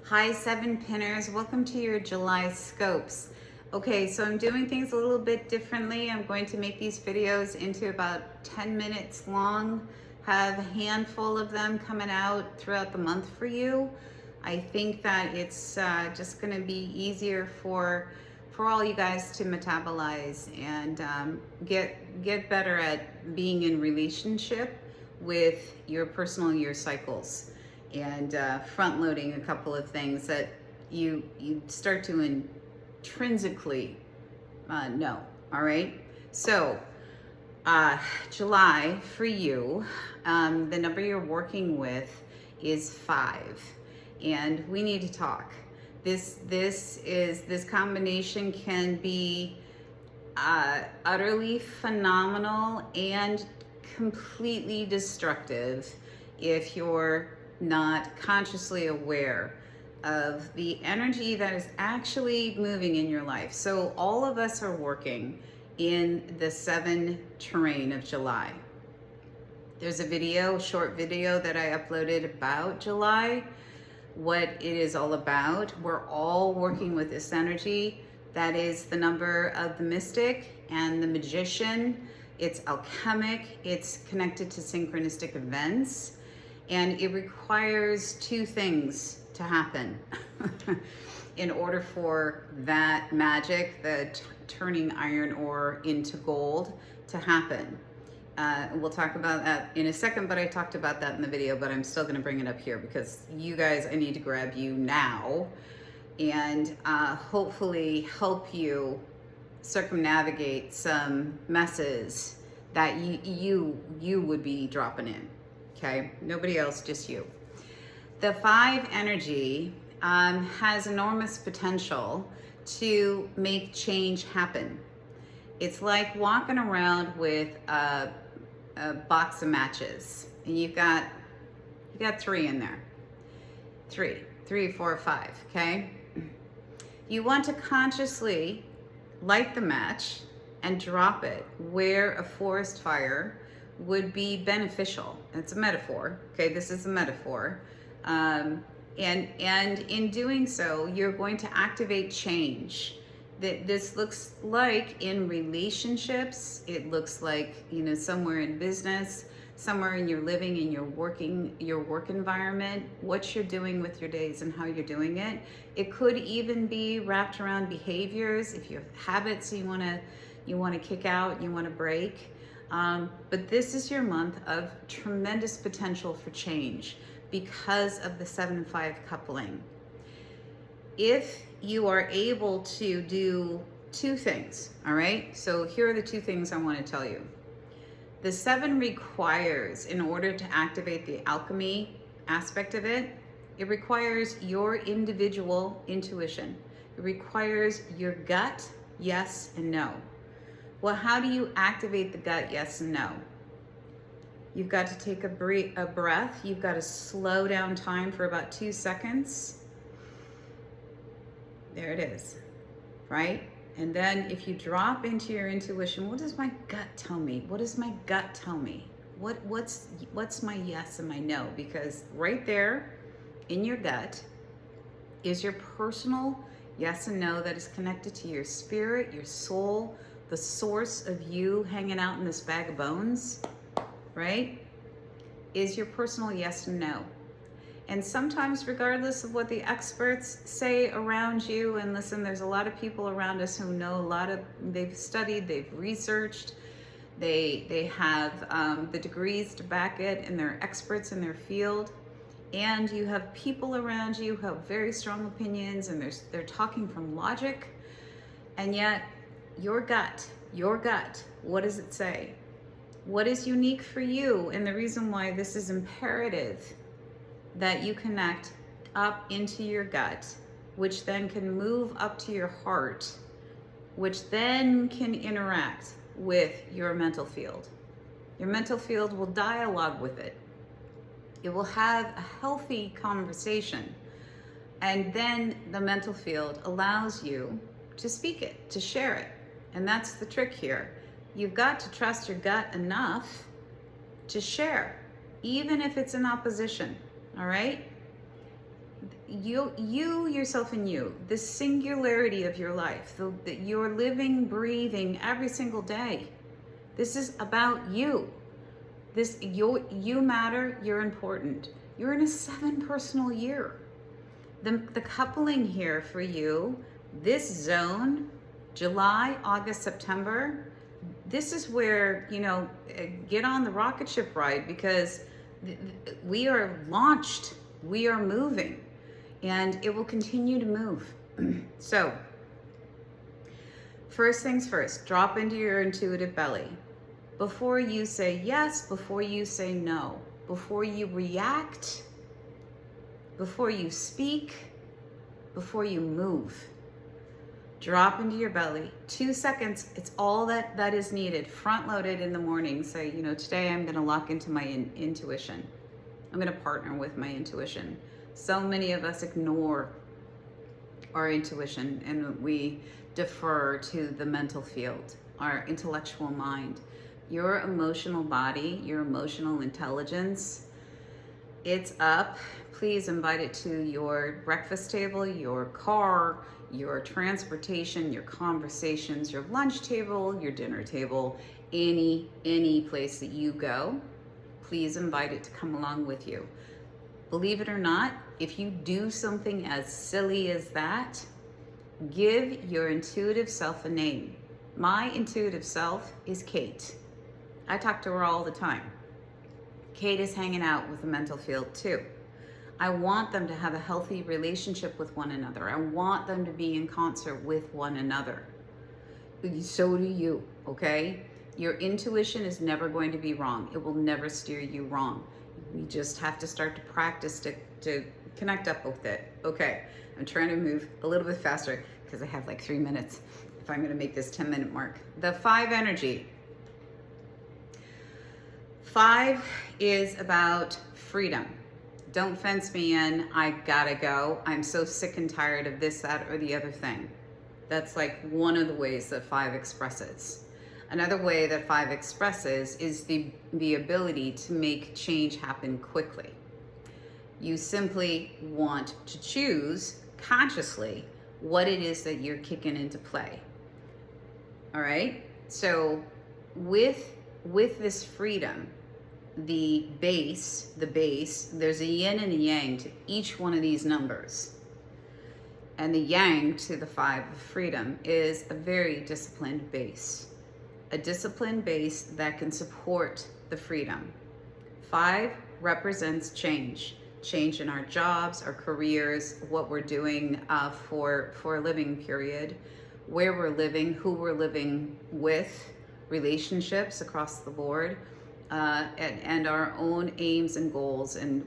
Hi, seven pinners. Welcome to your July scopes. Okay, so I'm doing things a little bit differently. I'm going to make these videos into about 10 minutes long, have a handful of them coming out throughout the month for you. I think that it's just going to be easier for all you guys to metabolize and get better at being in relationship with your personal year cycles, and front loading a couple of things that you start to intrinsically know. All right, so July for you, the number you're working with is 5, and we need to talk. This combination can be utterly phenomenal and completely destructive if you're not consciously aware of the energy that is actually moving in your life. So all of us are working in the 7 terrain of July. There's a short video that I uploaded about July, what it is all about. We're all working with this energy. That is the number of the mystic and the magician. It's alchemic, it's connected to synchronistic events, and it requires 2 things to happen in order for that magic, the turning iron ore into gold, to happen. We'll talk about that in a second, but I talked about that in the video, but I'm still going to bring it up here because you guys, I need to grab you now and hopefully help you circumnavigate some messes that you would be dropping in. Okay, nobody else, just you. The 5 energy has enormous potential to make change happen. It's like walking around with a box of matches, and you got 3 in there. 3, 4, 5. Okay, you want to consciously light the match and drop it where a forest fire would be beneficial. It's a metaphor. Okay, this is a metaphor. And in doing so, you're going to activate change. This looks like in relationships. It looks like, somewhere in business, somewhere in your living, in your work environment, what you're doing with your days and how you're doing it. It could even be wrapped around behaviors. If you have habits you want to kick out, you want to break. But this is your month of tremendous potential for change because of the 7 and 5 coupling. If you are able to do 2 things, all right? So here are the 2 things I want to tell you. The 7 requires, in order to activate the alchemy aspect of it, it requires your individual intuition. It requires your gut, yes and no. Well, how do you activate the gut, yes and no? You've got to take a breath. You've got to slow down time for about 2 seconds. There it is, right? And then if you drop into your intuition, what does my gut tell me? What does my gut tell me? What's my yes and my no? Because right there in your gut is your personal yes and no that is connected to your spirit, your soul, the source of you hanging out in this bag of bones, right? Is your personal yes and no. And sometimes, regardless of what the experts say around you, and listen, there's a lot of people around us who know they've studied, they've researched, they have the degrees to back it, and they're experts in their field. And you have people around you who have very strong opinions, and they're talking from logic, and yet your gut, what does it say? What is unique for you? And the reason why this is imperative that you connect up into your gut, which then can move up to your heart, which then can interact with your mental field. Your mental field will dialogue with it. It will have a healthy conversation. And then the mental field allows you to speak it, to share it. And that's the trick here. You've got to trust your gut enough to share, even if it's in opposition, all right? you yourself and you, the singularity of your life, that you're living, breathing every single day. This is about you. You matter, you're important. You're in a 7 personal year. The coupling here for you, this zone, July, August, September, this is where, get on the rocket ship ride, because we are launched, we are moving, and it will continue to move. So, first things first, drop into your intuitive belly. Before you say yes, before you say no, before you react, before you speak, before you move, drop into your belly. 2 seconds, it's all that is needed. Front loaded in the morning. Say, today I'm going to lock into my intuition. I'm going to partner with my intuition. So many of us ignore our intuition and we defer to the mental field, our intellectual mind. Your emotional body, your emotional intelligence, it's up. Please invite it to your breakfast table, your car, your transportation, your conversations, your lunch table, your dinner table, any place that you go. Please invite it to come along with you. Believe it or not, if you do something as silly as that, give your intuitive self a name. My intuitive self is Kate. I talk to her all the time. Kate is hanging out with the mental field too. I want them to have a healthy relationship with one another. I want them to be in concert with one another. So do you, okay? Your intuition is never going to be wrong. It will never steer you wrong. We just have to start to practice to connect up with it. Okay, I'm trying to move a little bit faster because I have like 3 minutes if I'm gonna make this 10-minute mark. The 5 energy. 5 is about freedom. Don't fence me in, I gotta go. I'm so sick and tired of this, that, or the other thing. That's like one of the ways that 5 expresses. Another way that 5 expresses is the ability to make change happen quickly. You simply want to choose consciously what it is that you're kicking into play. All right? So with this freedom, the base, there's a yin and a yang to each one of these numbers. And the yang to the 5 of freedom is a very disciplined base. A disciplined base that can support the freedom. 5 represents change. Change in our jobs, our careers, what we're doing for a living period, where we're living, who we're living with, relationships across the board. And our own aims and goals, and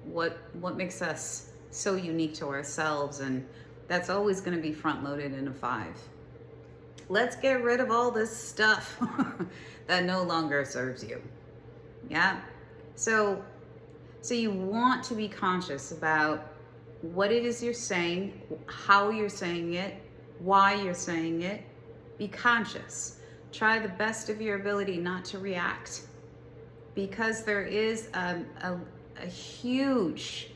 what makes us so unique to ourselves, and that's always going to be front loaded in a 5. Let's get rid of all this stuff that no longer serves you. Yeah. So you want to be conscious about what it is you're saying, how you're saying it, why you're saying it. Be conscious. Try the best of your ability not to react, because there is a huge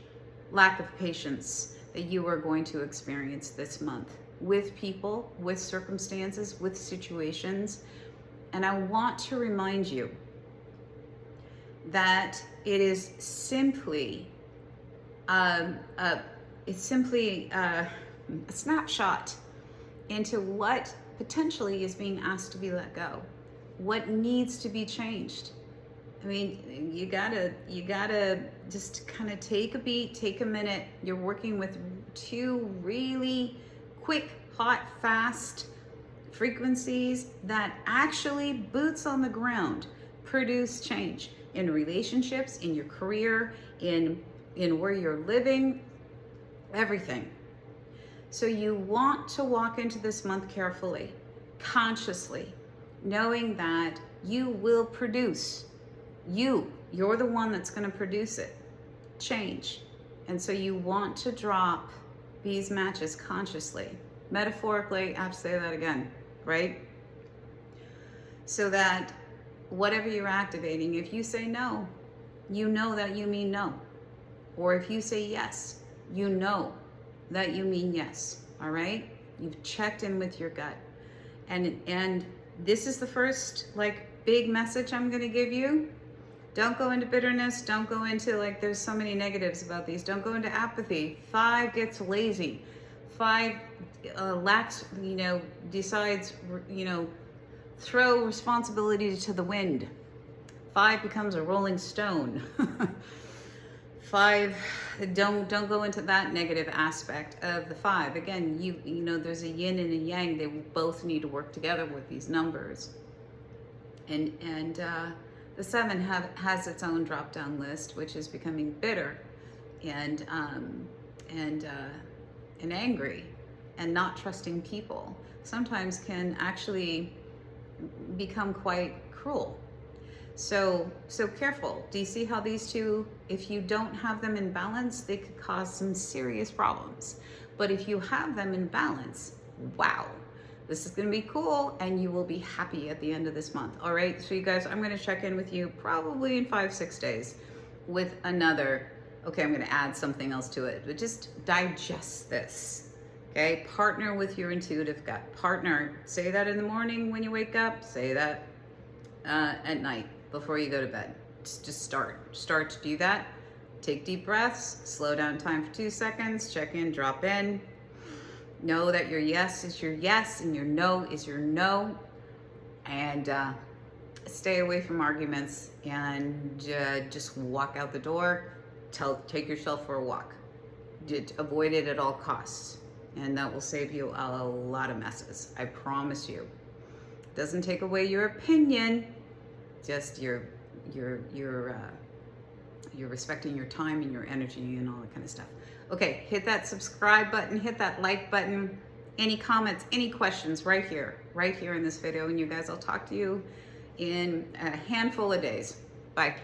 lack of patience that you are going to experience this month with people, with circumstances, with situations. And I want to remind you that it is simply a snapshot into what potentially is being asked to be let go, what needs to be changed. I mean, you gotta just kind of take a beat, take a minute. You're working with 2 really quick, hot, fast frequencies that actually, boots on the ground, produce change in relationships, in your career, in where you're living, everything. So you want to walk into this month carefully, consciously, knowing that you will produce. You're the one that's going to produce it. Change. And so you want to drop these matches consciously. Metaphorically, I have to say that again, right? So that whatever you're activating, if you say no, you know that you mean no. Or if you say yes, you know that you mean yes, all right? You've checked in with your gut. And this is the first like big message I'm going to give you. Don't go into bitterness. Don't go into like, there's so many negatives about these. Don't go into apathy. 5 gets lazy. 5 lacks, decides, throw responsibility to the wind. 5 becomes a rolling stone. 5, don't go into that negative aspect of the 5. Again, you know there's a yin and a yang. They both need to work together with these numbers. And the 7 has its own drop-down list, which is becoming bitter and angry and not trusting people. Sometimes can actually become quite cruel. So careful. Do you see how these two, if you don't have them in balance, they could cause some serious problems. But if you have them in balance, wow, this is going to be cool, and you will be happy at the end of this month. All right, so you guys, I'm going to check in with you probably in 5-6 days with another, okay, I'm going to add something else to it, but just digest this. Okay, partner with your intuitive gut. Partner, say that in the morning when you wake up, say that at night before you go to bed. Just start to do that. Take deep breaths, slow down time for 2 seconds, check in, drop in. Know that your yes is your yes and your no is your no. And stay away from arguments and just walk out the door. Take yourself for a walk. Avoid it at all costs. And that will save you a lot of messes. I promise you. Doesn't take away your opinion. Just you're respecting your time and your energy and all that kind of stuff. Okay, hit that subscribe button, hit that like button. Any comments, any questions, right here in this video. And you guys, I'll talk to you in a handful of days. Bye.